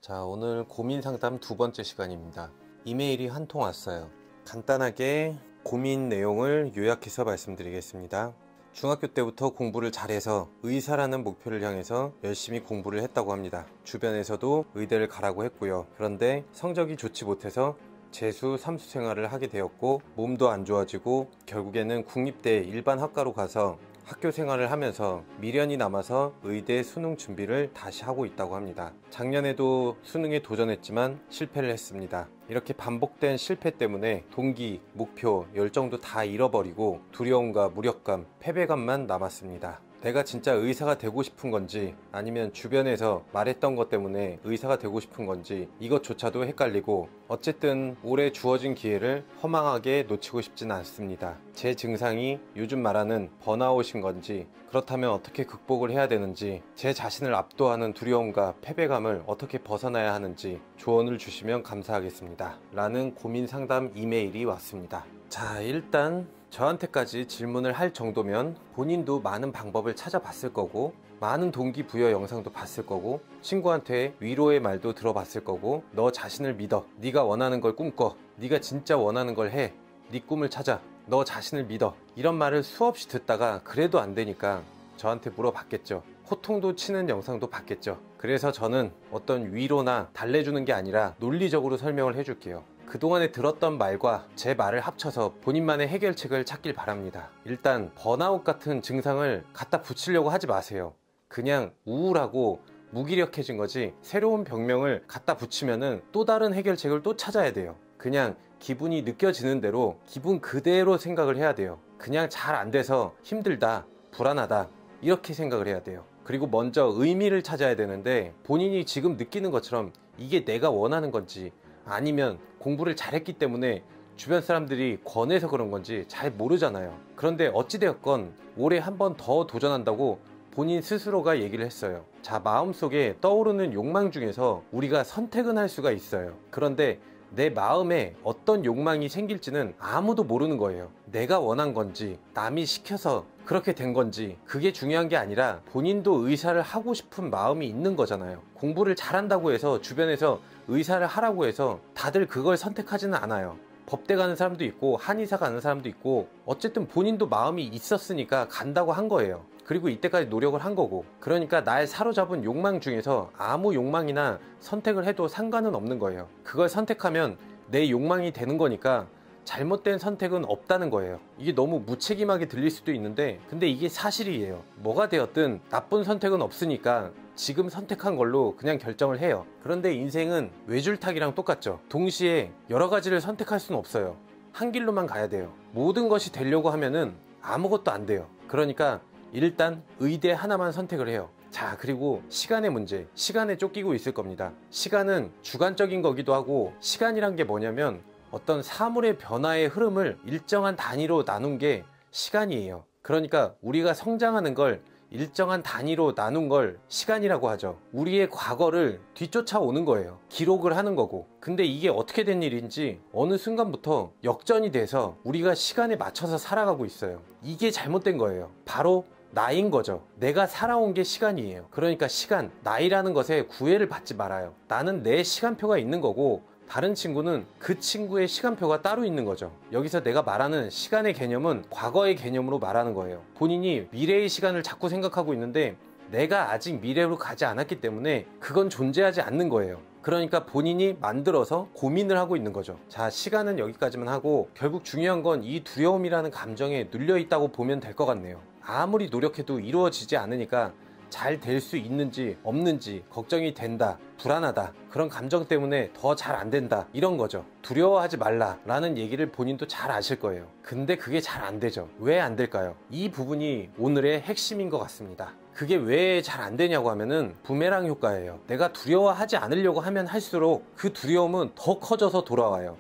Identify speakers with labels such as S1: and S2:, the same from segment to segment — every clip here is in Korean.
S1: 자, 오늘 고민 상담 두 번째 시간입니다. 이메일이 한 통 왔어요. 간단하게 고민 내용을 요약해서 말씀드리겠습니다. 중학교 때부터 공부를 잘해서 의사라는 목표를 향해서 열심히 공부를 했다고 합니다. 주변에서도 의대를 가라고 했고요. 그런데 성적이 좋지 못해서 재수, 삼수 생활을 하게 되었고 몸도 안 좋아지고 결국에는 국립대 일반 학과로 가서 학교 생활을 하면서 미련이 남아서 의대 수능 준비를 다시 하고 있다고 합니다. 작년에도 수능에 도전했지만 실패를 했습니다. 이렇게 반복된 실패 때문에 동기, 목표, 열정도 다 잃어버리고 두려움과 무력감, 패배감만 남았습니다. 내가 진짜 의사가 되고 싶은 건지 아니면 주변에서 말했던 것 때문에 의사가 되고 싶은 건지 이것조차도 헷갈리고 어쨌든 올해 주어진 기회를 허망하게 놓치고 싶진 않습니다. 제 증상이 요즘 말하는 번아웃인 건지 그렇다면 어떻게 극복을 해야 되는지 제 자신을 압도하는 두려움과 패배감을 어떻게 벗어나야 하는지 조언을 주시면 감사하겠습니다. 라는 고민 상담 이메일이 왔습니다. 자, 일단 저한테까지 질문을 할 정도면 본인도 많은 방법을 찾아봤을 거고 많은 동기부여 영상도 봤을 거고 친구한테 위로의 말도 들어봤을 거고 너 자신을 믿어, 네가 원하는 걸 꿈꿔, 네가 진짜 원하는 걸 해, 네 꿈을 찾아, 너 자신을 믿어, 이런 말을 수없이 듣다가 그래도 안 되니까 저한테 물어봤겠죠. 호통도 치는 영상도 봤겠죠. 그래서 저는 어떤 위로나 달래주는 게 아니라 논리적으로 설명을 해줄게요. 그동안에 들었던 말과 제 말을 합쳐서 본인만의 해결책을 찾길 바랍니다. 일단 번아웃 같은 증상을 갖다 붙이려고 하지 마세요. 그냥 우울하고 무기력해진 거지 새로운 병명을 갖다 붙이면은 또 다른 해결책을 또 찾아야 돼요. 그냥 기분이 느껴지는 대로 기분 그대로 생각을 해야 돼요. 그냥 잘 안 돼서 힘들다, 불안하다 이렇게 생각을 해야 돼요. 그리고 먼저 의미를 찾아야 되는데 본인이 지금 느끼는 것처럼 이게 내가 원하는 건지 아니면 공부를 잘했기 때문에 주변 사람들이 권해서 그런 건지 잘 모르잖아요. 그런데 어찌되었건 올해 한 번 더 도전한다고 본인 스스로가 얘기를 했어요. 자, 마음속에 떠오르는 욕망 중에서 우리가 선택은 할 수가 있어요. 그런데 내 마음에 어떤 욕망이 생길지는 아무도 모르는 거예요. 내가 원한 건지 남이 시켜서 그렇게 된 건지 그게 중요한 게 아니라 본인도 의사를 하고 싶은 마음이 있는 거잖아요. 공부를 잘한다고 해서 주변에서 의사를 하라고 해서 다들 그걸 선택하지는 않아요. 법대 가는 사람도 있고 한의사 가는 사람도 있고 어쨌든 본인도 마음이 있었으니까 간다고 한 거예요. 그리고 이때까지 노력을 한 거고, 그러니까 날 사로잡은 욕망 중에서 아무 욕망이나 선택을 해도 상관은 없는 거예요. 그걸 선택하면 내 욕망이 되는 거니까 잘못된 선택은 없다는 거예요. 이게 너무 무책임하게 들릴 수도 있는데 근데 이게 사실이에요. 뭐가 되었든 나쁜 선택은 없으니까 지금 선택한 걸로 그냥 결정을 해요. 그런데 인생은 외줄타기랑 똑같죠. 동시에 여러 가지를 선택할 수는 없어요. 한 길로만 가야 돼요. 모든 것이 되려고 하면은 아무것도 안 돼요. 그러니까 일단 의대 하나만 선택을 해요. 자, 그리고 시간의 문제, 시간에 쫓기고 있을 겁니다. 시간은 주관적인 거기도 하고 시간이란 게 뭐냐면 어떤 사물의 변화의 흐름을 일정한 단위로 나눈 게 시간이에요. 그러니까 우리가 성장하는 걸 일정한 단위로 나눈 걸 시간이라고 하죠. 우리의 과거를 뒤쫓아오는 거예요. 기록을 하는 거고. 근데 이게 어떻게 된 일인지 어느 순간부터 역전이 돼서 우리가 시간에 맞춰서 살아가고 있어요. 이게 잘못된 거예요. 바로 나인 거죠. 내가 살아온 게 시간이에요. 그러니까 시간, 나이라는 것에 구애를 받지 말아요. 나는 내 시간표가 있는 거고 다른 친구는 그 친구의 시간표가 따로 있는 거죠. 여기서 내가 말하는 시간의 개념은 과거의 개념으로 말하는 거예요. 본인이 미래의 시간을 자꾸 생각하고 있는데 내가 아직 미래로 가지 않았기 때문에 그건 존재하지 않는 거예요. 그러니까 본인이 만들어서 고민을 하고 있는 거죠. 자, 시간은 여기까지만 하고 결국 중요한 건 이 두려움이라는 감정에 눌려 있다고 보면 될 것 같네요. 아무리 노력해도 이루어지지 않으니까 잘 될 수 있는지 없는지 걱정이 된다, 불안하다, 그런 감정 때문에 더 잘 안 된다, 이런 거죠. 두려워하지 말라 라는 얘기를 본인도 잘 아실 거예요. 근데 그게 잘 안 되죠. 왜 안 될까요? 이 부분이 오늘의 핵심인 것 같습니다. 그게 왜 잘 안 되냐고 하면은 부메랑 효과예요. 내가 두려워하지 않으려고 하면 할수록 그 두려움은 더 커져서 돌아와요.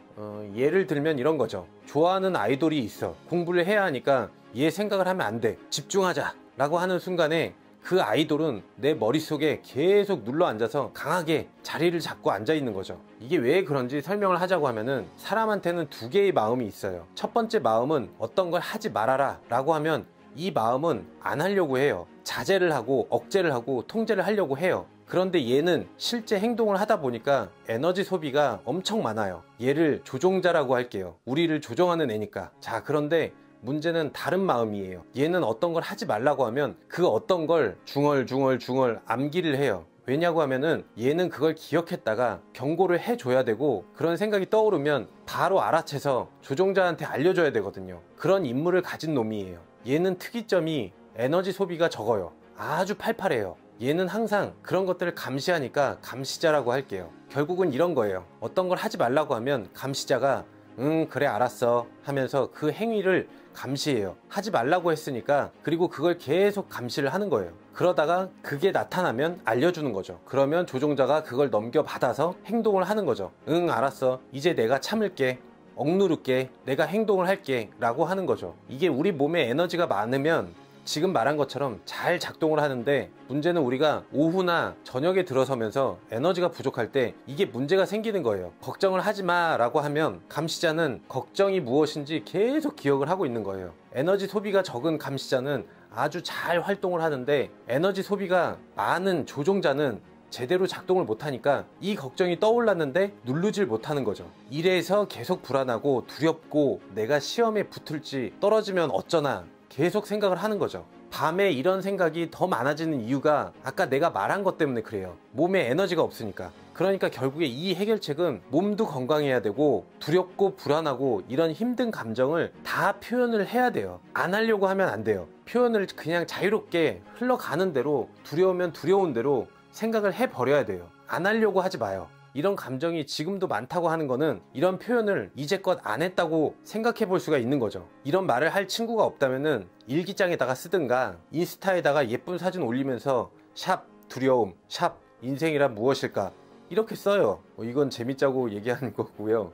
S1: 예를 들면 이런 거죠. 좋아하는 아이돌이 있어. 공부를 해야 하니까 얘 생각을 하면 안 돼, 집중하자 라고 하는 순간에 그 아이돌은 내 머릿속에 계속 눌러 앉아서 강하게 자리를 잡고 앉아 있는 거죠. 이게 왜 그런지 설명을 하자고 하면은 사람한테는 두 개의 마음이 있어요. 첫 번째 마음은 어떤 걸 하지 말아라 라고 하면 이 마음은 안 하려고 해요. 자제를 하고 억제를 하고 통제를 하려고 해요. 그런데 얘는 실제 행동을 하다 보니까 에너지 소비가 엄청 많아요. 얘를 조종자라고 할게요. 우리를 조종하는 애니까. 자, 그런데 문제는 다른 마음이에요. 얘는 어떤 걸 하지 말라고 하면 그 어떤 걸 중얼중얼 암기를 해요. 왜냐고 하면은 얘는 그걸 기억했다가 경고를 해줘야 되고, 그런 생각이 떠오르면 바로 알아채서 조종자한테 알려줘야 되거든요. 그런 임무를 가진 놈이에요. 얘는 특이점이 에너지 소비가 적어요. 아주 팔팔해요. 얘는 항상 그런 것들을 감시하니까 감시자라고 할게요. 결국은 이런 거예요. 어떤 걸 하지 말라고 하면 감시자가 응 그래 알았어 하면서 그 행위를 감시해요. 하지 말라고 했으니까. 그리고 그걸 계속 감시를 하는 거예요. 그러다가 그게 나타나면 알려주는 거죠. 그러면 조종자가 그걸 넘겨받아서 행동을 하는 거죠. 응 알았어, 이제 내가 참을게, 억누를게, 내가 행동을 할게 라고 하는 거죠. 이게 우리 몸에 에너지가 많으면 지금 말한 것처럼 잘 작동을 하는데, 문제는 우리가 오후나 저녁에 들어서면서 에너지가 부족할 때 이게 문제가 생기는 거예요. 걱정을 하지 마 라고 하면 감시자는 걱정이 무엇인지 계속 기억을 하고 있는 거예요. 에너지 소비가 적은 감시자는 아주 잘 활동을 하는데, 에너지 소비가 많은 조종자는 제대로 작동을 못하니까 이 걱정이 떠올랐는데 누르질 못하는 거죠. 이래서 계속 불안하고 두렵고 내가 시험에 붙을지 떨어지면 어쩌나 계속 생각을 하는 거죠. 밤에 이런 생각이 더 많아지는 이유가 아까 내가 말한 것 때문에 그래요. 몸에 에너지가 없으니까. 그러니까 결국에 이 해결책은 몸도 건강해야 되고 두렵고 불안하고 이런 힘든 감정을 다 표현을 해야 돼요. 안 하려고 하면 안 돼요. 표현을 그냥 자유롭게 흘러가는 대로, 두려우면 두려운 대로 생각을 해버려야 돼요. 안 하려고 하지 마요. 이런 감정이 지금도 많다고 하는 거는 이런 표현을 이제껏 안 했다고 생각해 볼 수가 있는 거죠. 이런 말을 할 친구가 없다면은 일기장에다가 쓰든가 인스타에다가 예쁜 사진 올리면서 샵 두려움, 샵 인생이란 무엇일까 이렇게 써요. 이건 재밌자고 얘기하는 거고요.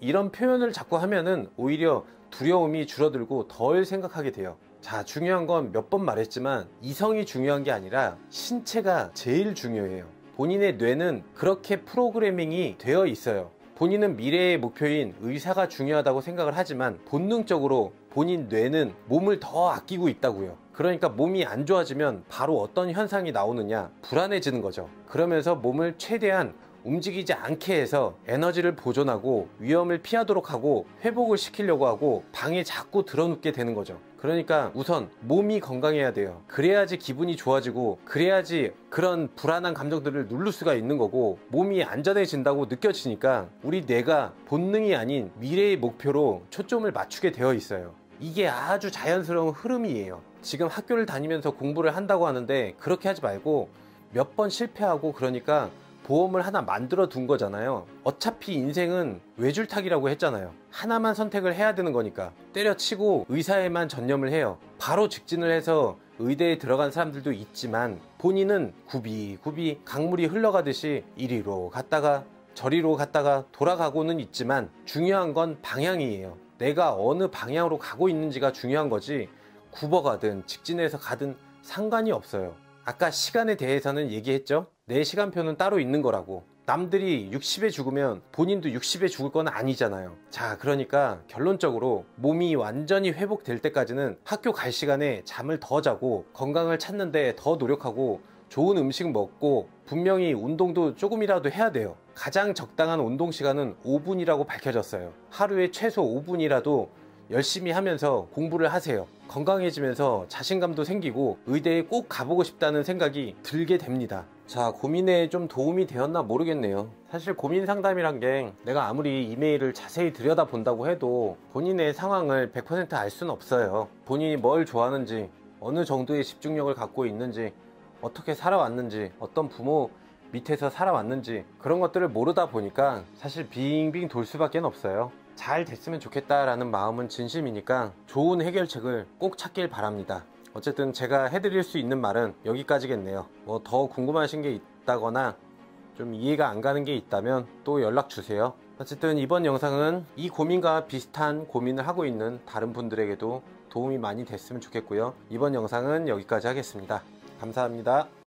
S1: 이런 표현을 자꾸 하면은 오히려 두려움이 줄어들고 덜 생각하게 돼요. 자, 중요한 건 몇 번 말했지만 이성이 중요한 게 아니라 신체가 제일 중요해요. 본인의 뇌는 그렇게 프로그래밍이 되어 있어요. 본인은 미래의 목표인 의사가 중요하다고 생각을 하지만 본능적으로 본인 뇌는 몸을 더 아끼고 있다고요. 그러니까 몸이 안 좋아지면 바로 어떤 현상이 나오느냐, 불안해지는 거죠. 그러면서 몸을 최대한 움직이지 않게 해서 에너지를 보존하고 위험을 피하도록 하고 회복을 시키려고 하고 방에 자꾸 들어눕게 되는 거죠. 그러니까 우선 몸이 건강해야 돼요. 그래야지 기분이 좋아지고, 그래야지 그런 불안한 감정들을 누를 수가 있는 거고, 몸이 안전해진다고 느껴지니까 우리 뇌가 본능이 아닌 미래의 목표로 초점을 맞추게 되어 있어요. 이게 아주 자연스러운 흐름이에요. 지금 학교를 다니면서 공부를 한다고 하는데 그렇게 하지 말고 몇 번 실패하고 그러니까 보험을 하나 만들어 둔 거잖아요. 어차피 인생은 외줄타기라고 했잖아요. 하나만 선택을 해야 되는 거니까 때려치고 의사에만 전념을 해요. 바로 직진을 해서 의대에 들어간 사람들도 있지만 본인은 굽이굽이 강물이 흘러가듯이 이리로 갔다가 저리로 갔다가 돌아가고는 있지만 중요한 건 방향이에요. 내가 어느 방향으로 가고 있는지가 중요한 거지 굽어가든 직진해서 가든 상관이 없어요. 아까 시간에 대해서는 얘기했죠. 내 시간표는 따로 있는 거라고. 남들이 60에 죽으면 본인도 60에 죽을 건 아니잖아요. 자, 그러니까 결론적으로 몸이 완전히 회복될 때까지는 학교 갈 시간에 잠을 더 자고 건강을 찾는데 더 노력하고 좋은 음식 먹고 분명히 운동도 조금이라도 해야 돼요. 가장 적당한 운동 시간은 5분이라고 밝혀졌어요. 하루에 최소 5분이라도 열심히 하면서 공부를 하세요. 건강해지면서 자신감도 생기고 의대에 꼭 가보고 싶다는 생각이 들게 됩니다. 자, 고민에 좀 도움이 되었나 모르겠네요. 사실 고민 상담이란 게 내가 아무리 이메일을 자세히 들여다본다고 해도 본인의 상황을 100% 알 수는 없어요. 본인이 뭘 좋아하는지, 어느 정도의 집중력을 갖고 있는지, 어떻게 살아왔는지, 어떤 부모 밑에서 살아왔는지 그런 것들을 모르다 보니까 사실 빙빙 돌 수밖에 없어요. 잘 됐으면 좋겠다라는 마음은 진심이니까 좋은 해결책을 꼭 찾길 바랍니다. 어쨌든 제가 해드릴 수 있는 말은 여기까지겠네요. 뭐 더 궁금하신 게 있다거나 좀 이해가 안 가는 게 있다면 또 연락 주세요. 어쨌든 이번 영상은 이 고민과 비슷한 고민을 하고 있는 다른 분들에게도 도움이 많이 됐으면 좋겠고요. 이번 영상은 여기까지 하겠습니다. 감사합니다.